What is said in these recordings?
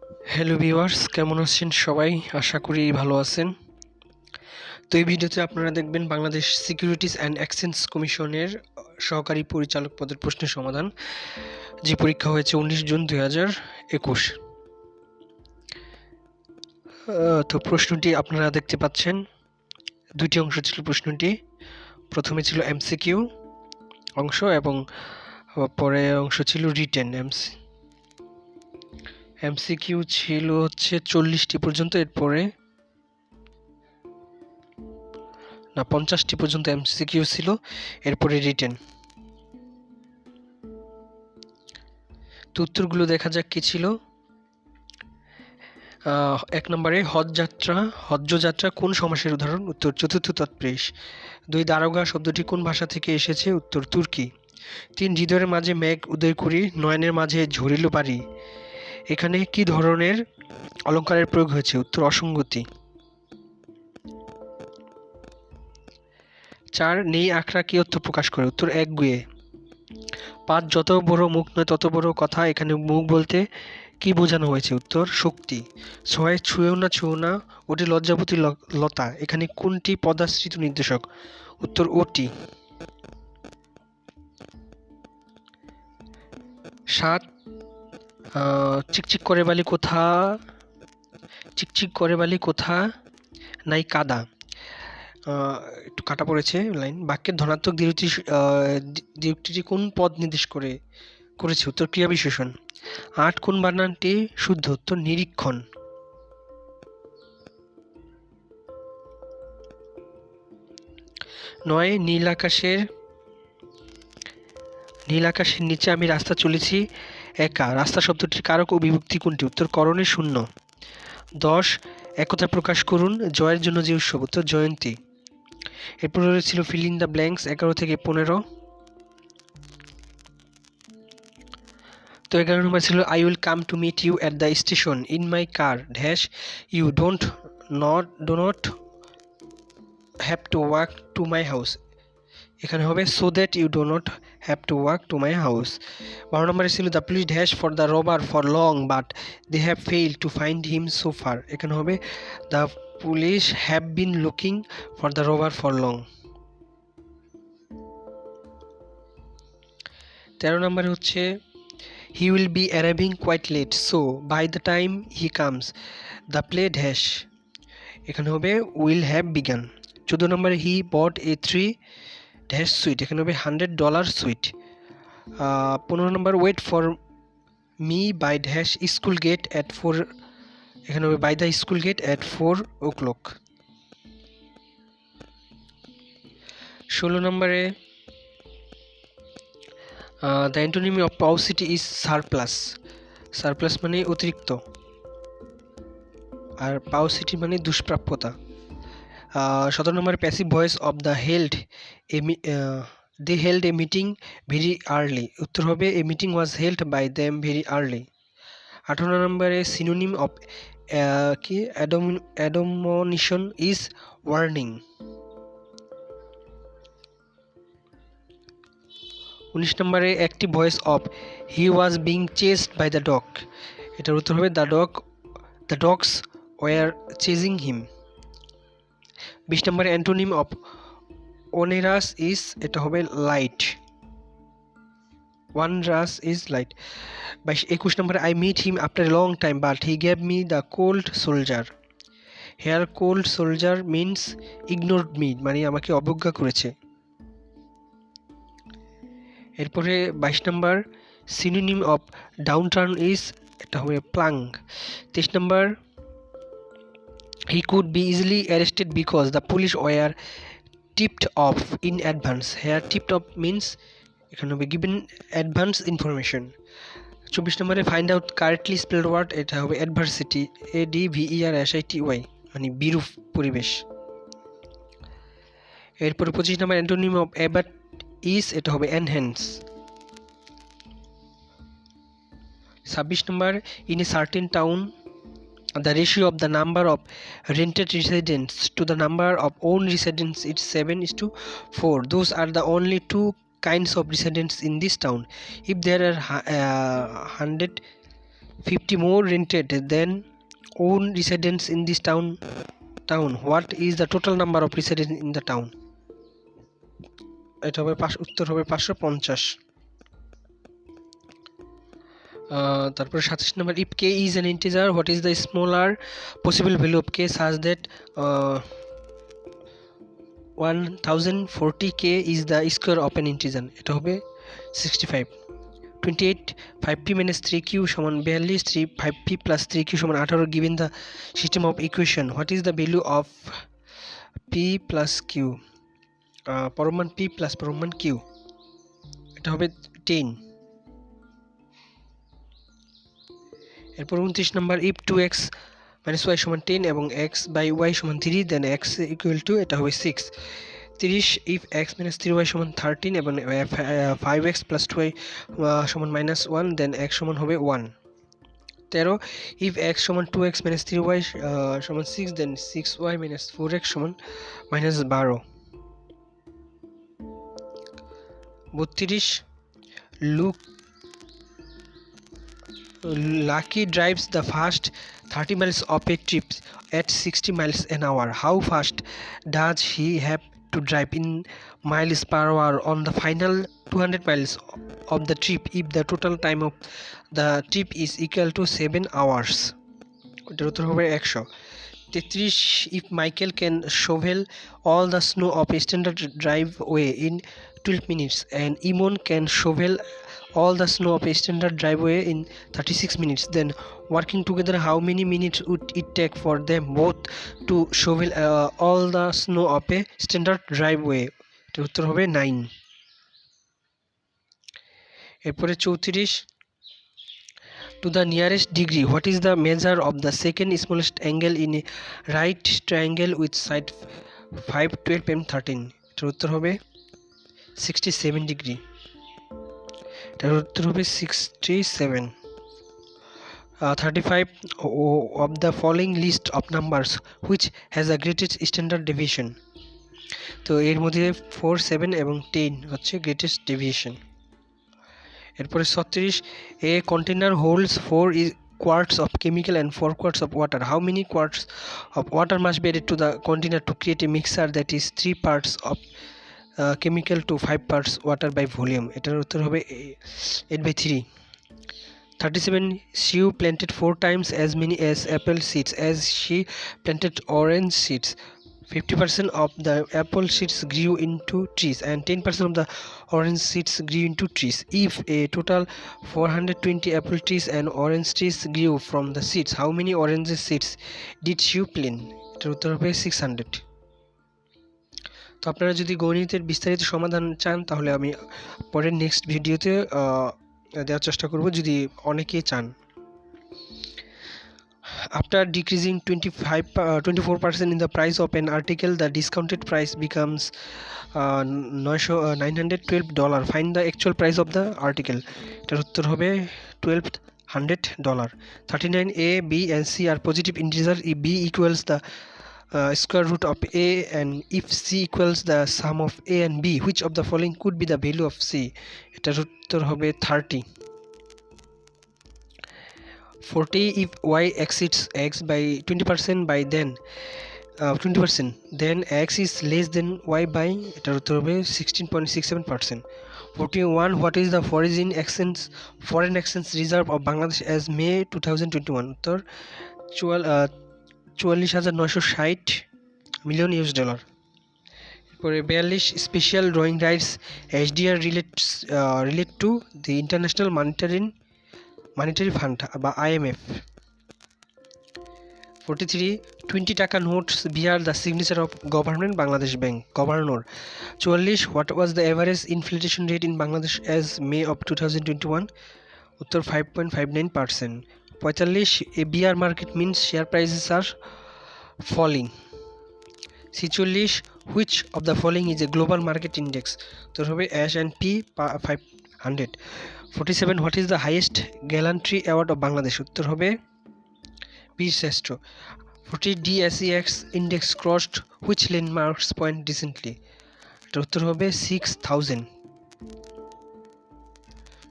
Hello viewers, কেমন আছেন সবাই? আশা করি ভালো আছেন। তো এই ভিডিওতে আপনারা দেখবেন বাংলাদেশ সিকিউরিটিজ অ্যান্ড এক্সচেঞ্জ কমিশনের সহকারী পরিচালক পদের প্রশ্নের সমাধান, যে পরীক্ষা হয়েছে 19 জুন 2021। তো প্রশ্নটি আপনারা দেখতে পাচ্ছেন, দুইটি অংশ ছিল প্রশ্নটি। প্রথমে ছিল এমসিকিউ অংশ এবং পরে অংশ ছিল রিটেন। এমসিকিউ ছিল হচ্ছে 40টি পর্যন্ত, এরপরে 50টি পর্যন্ত এমসিকিউ ছিল, এরপরে রিটেন। তো উত্তরগুলো দেখা যাক কি ছিল। 1 নম্বরে হজ্জযাত্রা কোন সমাসের উদাহরণ? উত্তর চতুর্থ তৎপুরুষ। 2 দারোগা শব্দটি কোন ভাষা থেকে এসেছে? উত্তর তুর্কি। 3 হৃদয়ের মাঝে মেঘ উদয় করি, নয়নের মাঝে ঝরিল বাড়ি, এখানে কি ধরনের অলঙ্কারের প্রয়োগ হয়েছে? উত্তর অসঙ্গতি। 4 নেই আখড়া কি অর্থ প্রকাশ করে? উত্তর একগুঁয়ে। 5 যত বড় মুখ নয় তত বড় কথা, এখানে মুখ বলতে কি বোঝানো হয়েছে? উত্তর শক্তি। 6 ছুঁয়ো না ওটি লজ্জাবতী লতা, এখানে কোনটি পদাশ্রিত নির্দেশক? উত্তর ওটি। 7 চিকচিক করে বালি কোথা নাই কাদা, একটু কাটা পড়েছে লাইন। বাক্যের ধনাত্মক দ্বিরুক্তিটি কোন পদ নির্দেশ করেছে? উত্তর ক্রিয়া বিশেষণ। 8 কোন বানানটি শুদ্ধ? উত্তর নিরীক্ষণ। 9 নীল আকাশের নিচে আমি রাস্তা চলেছি একা, রাস্তা শব্দটির কারক ও বিভক্তি কোনটি? উত্তর করণে শূন্য। 10 একথা প্রকাশ করুন, জয়ের জন্য যে উৎসব? উত্তর জয়ন্তী। এরপর ছিল ফিল ইন দ্য ব্ল্যাঙ্কস 11 থেকে 15। তো 11 নম্বর ছিল I will come to meet you at the station in my car dash you do not have to walk to my house, এখানে হবে so that you do not have to walk to my house. 12 নম্বরে ছিল the police dash for the robber for long but they have fail to find him so far, এখানে হবে the police have been looking for the robber for long. 13 নম্বরে হচ্ছে he will be arriving quite late so by the time he comes the play dash, এখানে হবে will have begun. 14 নম্বরে he bought a three dash suit, এখানে হবে $100 suit. 15 নম্বর wait for me by dash school gate at 4, এখানে হবে by the school gate at 4 o'clock। 16 নম্বরে the antonym of paucity is surplus, surplus মানে অতিরিক্ত, আর পাউসিটি মানে দুষ্প্রাপ্যতা। 17 নম্বরে passive voice of the they held a meeting very early, উত্তর হবে a meeting was held by them very early. 18 নম্বরে synonym of admonition is warning. 19 নম্বরে active voice of he was being chased by the dog, এটার উত্তর হবে the dogs were chasing him. 20 নম্বরে antonym of ওনেরাস is, এটা হবে light, ওয়ানরাস is light. 21 নম্বরে I meet him after a long time but he gave me the cold shoulder, here cold shoulder means ignored me, মানে আমাকে অবজ্ঞা করেছে। এরপরে 22 number synonym of downturn is, এটা হবে প্লাঙ্ক। 23 number he could be easily arrested because the police were tipped off in advance, here tipped off means, এখানে হবে গিভেন অ্যাডভান্স ইনফরমেশন। 24 নম্বরে find out correctly spelled word, এটা হবে adversity, ADVERSITY, মানে বিরূপ পরিবেশ। এরপর 25 নম্বর অ্যান্টোনিম অফ অ্যাবাট ইজ, এটা হবে enhance. 26 number in a certain town the ratio of the number of rented residents to the number of own residents is 7:4. Those are the only two kinds of residents in this town. If there are 100 50 more rented than own residents in this town. What is the total number of residents in the town? এটা হবে উত্তর হবে 550। তারপরে 27 নম্বর, if k is an integer, what is the smaller possible value of k such that 1040k is the square of an integer? এটা হবে 65। 28 5p minus 3q সমান 42, 5p plus 3q সমান 18 given the system of equation, what is the value of p plus q? পরমান p plus পরমান q, এটা হবে 10। এরপর 29 নম্বর, if 2x minus y সমান 10 এবং x by y সমান 3 then x equal to, এটা হবে 6। 30 if x minus 3y সমান 13 এবং 5x plus 2y সমান -1 then x সমান হবে 1। 13 if x সমান 2x minus 3y সমান 6 then 6y minus 4x সমান -12। 32 Lucky drives the first 30 miles of a trip at 60 miles an hour. How fast does he have to drive in miles per hour on the final 200 miles of the trip if the total time of the trip is equal to 7 hours? এটার উত্তর হবে 100। 33 if Michael can shovel all the snow of a standard driveway in 12 minutes and Imon can shovel all the snow of a standard driveway in 36 minutes, then working together how many minutes would it take for them both to shovel all the snow of a standard driveway? এটার উত্তর হবে 9। এরপরে 34 to the nearest degree, what is the measure of the second smallest angle in a right triangle with side 5, 12 and 13? এটার উত্তর হবে 67 degree. এটার উত্তর হবে 67। 35 of the following list of numbers which has the greatest standard deviation? তো এর মধ্যে 4, 7 এবং 10 হচ্ছে greatest deviation। এরপরে 36 a container holds 4 quarts of chemical and 4 quarts of water. How many quarts of water must be added to the container to create a mixture that is 3 parts of chemical to 5 parts water by volume? এটার উত্তর হবে 8/3। 37 she planted 4 times as many as apple seeds as she planted orange seeds. 50% of the apple seeds grew into trees and 10% of the orange seeds grew into trees. If a total 420 apple trees and orange trees grew from the seeds, how many orange seeds did she plant? এটার উত্তর হবে 600। তো আপনারা যদি গণিতের বিস্তারিত সমাধান চান তাহলে আমি পরের নেক্সট ভিডিওতে দেওয়ার চেষ্টা করব যদি অনেকেই চান। After decreasing 24% in the price of an article, the discounted price becomes $912. Find the actual price of the article. এটার উত্তর হবে $1200। 39 a, b and c are positive integers if b equals the square root of a and if c equals the sum of a and b, which of the following could be the value of c? এটার উত্তর হবে 30। 40 if y exceeds x by 20% by then 20% then x is less than y by, এটার উত্তর হবে 16.67%। 41 what is the foreign exchange reserve of Bangladesh as May 2021? উত্তর 44,960 million US dollar. এরপরে 42 special drawing rights HDR relate to the International Monetary Fund বা IMF। 43 20 টাকা notes bear the signature of Government Bangladesh Bank Governor। 44 what was the average inflation rate in Bangladesh as May of 2021? উত্তর 5.59%। 45 a bear market means share prices are falling। 46 which of the following is a global market index? উত্তর হবে S&P 500। 47 what is the highest gallantry award of Bangladesh? উত্তর হবে বীর শ্রেষ্ঠ। 40 DSEX index crossed which landmarks point recently? এটার উত্তর হবে 6000।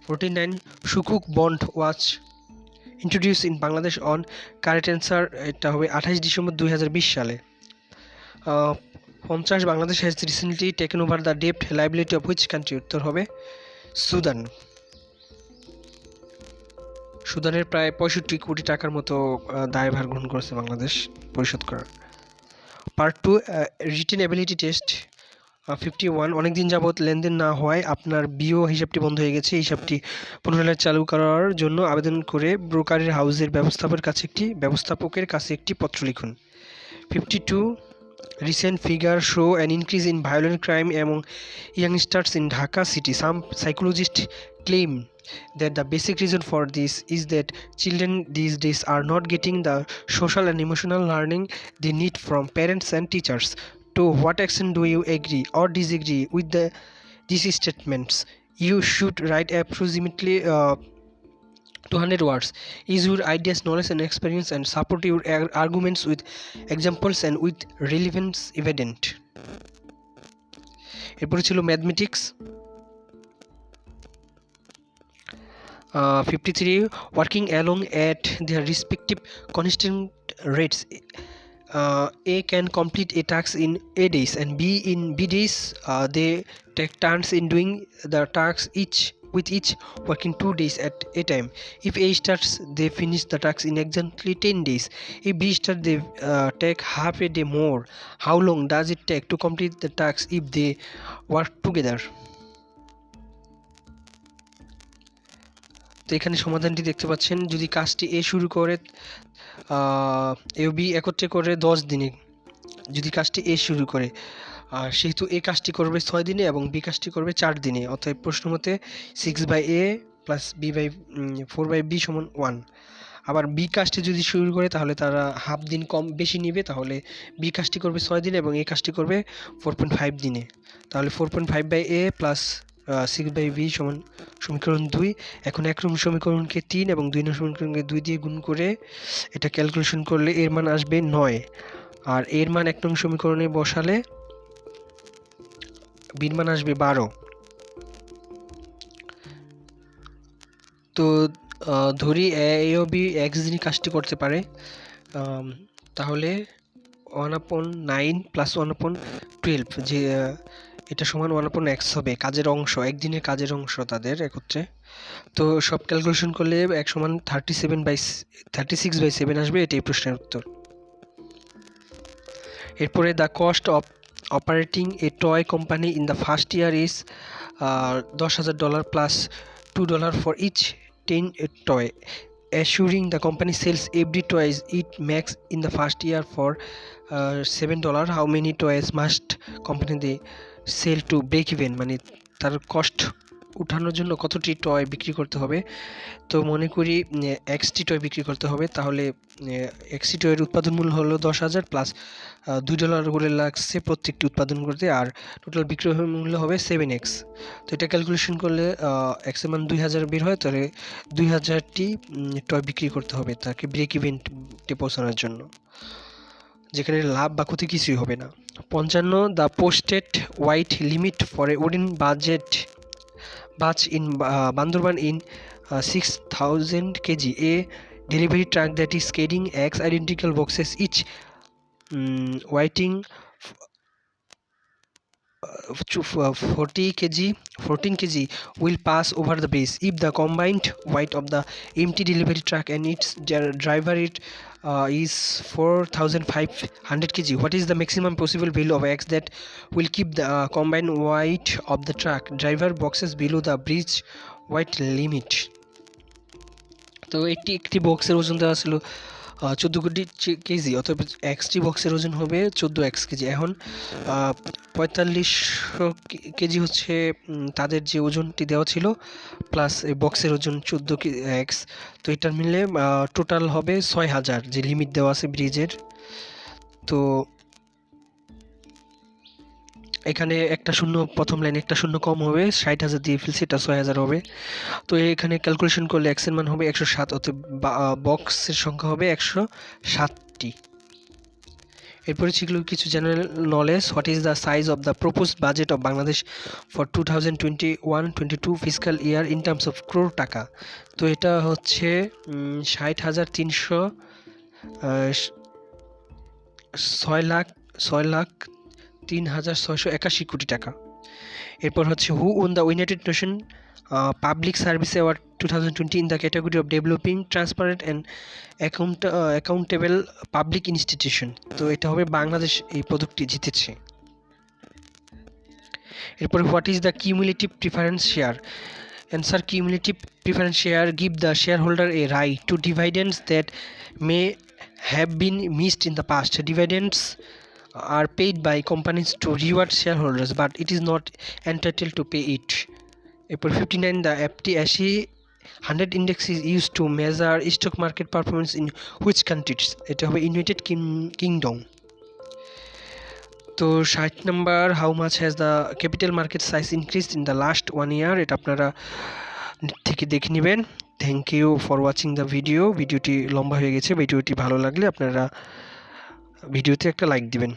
49 Sukuk bond was introduce in Bangladesh on correct answer এটা হবে 28 ডিসেম্বর 2020 সালে। 50 Bangladesh has recently taken over the ডেপ্ট লাইবিলিটি অফ হুইচ কান্ট্রি? উত্তর হবে সুদান। সুদানের প্রায় 65 কোটি টাকার মতো দায়ভার গ্রহণ করেছে বাংলাদেশ পরিশোধ করার। পার্ট 2 রিটেন অ্যাবিলিটি টেস্ট 51 অনেকদিন যাবৎ লেনদেন না হওয়ায় আপনার বিও হিসাবটি বন্ধ হয়ে গেছে। হিসাবটি পুনরায় চালু করার জন্য আবেদন করে ব্রোকারের হাউসের ব্যবস্থাপকের কাছে একটি পত্র লিখুন। 52 recent figures show an increase in violent crime among youngsters in Dhaka city. Some psychologists claim that the basic reason for this is that children these days are not getting the social and emotional learning they need from parents and teachers. To what extent do you agree or disagree with these statements? You should write approximately 200 words. Use your ideas, knowledge and experience and support your arguments with examples and with relevant evidence. এরপরে ছিল mathematics. 53 working along at their respective constant rates. A can complete a task in A days and B in B days. They take turns in doing the tasks with each working 2 days at a time. If A starts, they finish the task in exactly 10 days. If B starts, they take half a day more. How long does it take to complete the task if they work together? তো এখানে সমাধানটি দেখতে পাচ্ছেন, যদি কাজটি এ শুরু করে এ ও B একত্রে করে 10 দিনে, যদি কাজটি এ শুরু করে আর সেহেতু এ কাজটি করবে 6 দিনে এবং বি কাজটি করবে 4 দিনে। অতএব প্রশ্ন মতে 6/a প্লাস b/4/b সমান 1। আবার বি কাজটি যদি শুরু করে তাহলে তারা হাফ দিন বেশি নেবে, তাহলে বি কাজটি করবে 6 দিনে এবং এ কাজটি করবে 4.5 দিনে। তাহলে 4.5/a প্লাস 6/b সমান সমীকরণ 2। এখন 1 নং সমীকরণকে 3 এবং 2 নং সমীকরণকে 2 দিয়ে গুণ করে এটা ক্যালকুলেশন করলে এর মান আসবে 9, আর এর মান 1 নং সমীকরণে বসালে বির মান আসবে 12। তো ধরি এ ও বি এক্স দিনই কাজটি করতে পারে, তাহলে 1/9 প্লাস 1/12 যে এটা সমান 1/x হবে কাজের অংশ, একদিনের কাজের অংশ তাদের একত্রে। তো সব ক্যালকুলেশন করলে এক সমান 36/7 আসবে, এটাই প্রশ্নের উত্তর। এরপরে the cost of operating A toy company in the first year is $10,000 plus $2 for each 10 toy. Assuring the company sells every toys it makes in the first year for $7, how many toys must company they sell to break even? মানে তার cost উঠানোর জন্য কতটি toy বিক্রি করতে হবে। তো মনে করি 1টি টয় বিক্রি করতে হবে, তাহলে 1টি টয়ের উৎপাদন মূল্য হলো 10,000 প্লাস $2 করে লাগছে প্রত্যেকটি উৎপাদন করতে, আর টোটাল বিক্রয় মূল্য হবে 7x। তো এটা ক্যালকুলেশন করলে x এর মান 2000 বের হয়, তাহলে 2000টি টয় বিক্রি করতে হবে তাকে ব্রেক ইভেন্টে পৌঁছানোর জন্য, যেখানে লাভ বা ক্ষতি কিছুই হবে না। 55 the posted weight limit for a wooden batch in Bandurban in 6,000 kg. A delivery truck that is carrying X identical boxes each weighing 14 kg will pass over the base if the combined weight of the empty delivery truck and its driver is 4,500 kg. What is the maximum possible value of X that will keep the combined weight of the truck driver boxes below the bridge weight limit? তো একটি বক্সের ওজন দেওয়া ছিল 14 KG, অথবা XT বক্সের ওজন হবে 14x কেজি। এখন 4500 কেজি হচ্ছে তাদের যে ওজনটি দেওয়া ছিল প্লাস এই বক্সের ওজন 14x, তো এটার মিলে টোটাল হবে 6000 যে লিমিট দেওয়া আছে ব্রিজের। তো এখানে একটা শূন্য, প্রথম লাইনে একটা শূন্য কম হবে, 60,000 দিয়ে ফেলছি, এটা 6000 হবে। তো এখানে ক্যালকুলেশন করলে x এর মান হবে 107, অতএব বক্সের সংখ্যা হবে 107টি। এরপরে ছিল কিছু general knowledge. What is the size of the proposed budget of Bangladesh for 2021-22 fiscal year in terms of crore টাকা। তো এটা হচ্ছে 6,306,03,681 কোটি টাকা। এরপর হচ্ছে who won the United nation public service award 2020 in the category of developing transparent and accountable public institution. তো এটা হবে বাংলাদেশ এই পদকটি জিতেছে। এরপরে what is the cumulative preference share? Answer, cumulative preference share give the share holder A right two ডিভিডেন্ডস that may have been missed in the past. ডিভিডেন্ডস are paid by companies to reward shareholders, but it is not entitled to pay it. April 59, the FTSE 100 index is used to measure stock market performance in which countries? এটা হবে United Kingdom. তো 60 number, how much has the capital market size increase in the last 1 year? এটা আপনারা থেকে দেখে নেবেন। Thank you for watching the video. ভিডিওটি লম্বা হয়ে গেছে। ভিডিওটি ভালো লাগলে আপনারা ভিডিওতে একটা লাইক দিবেন।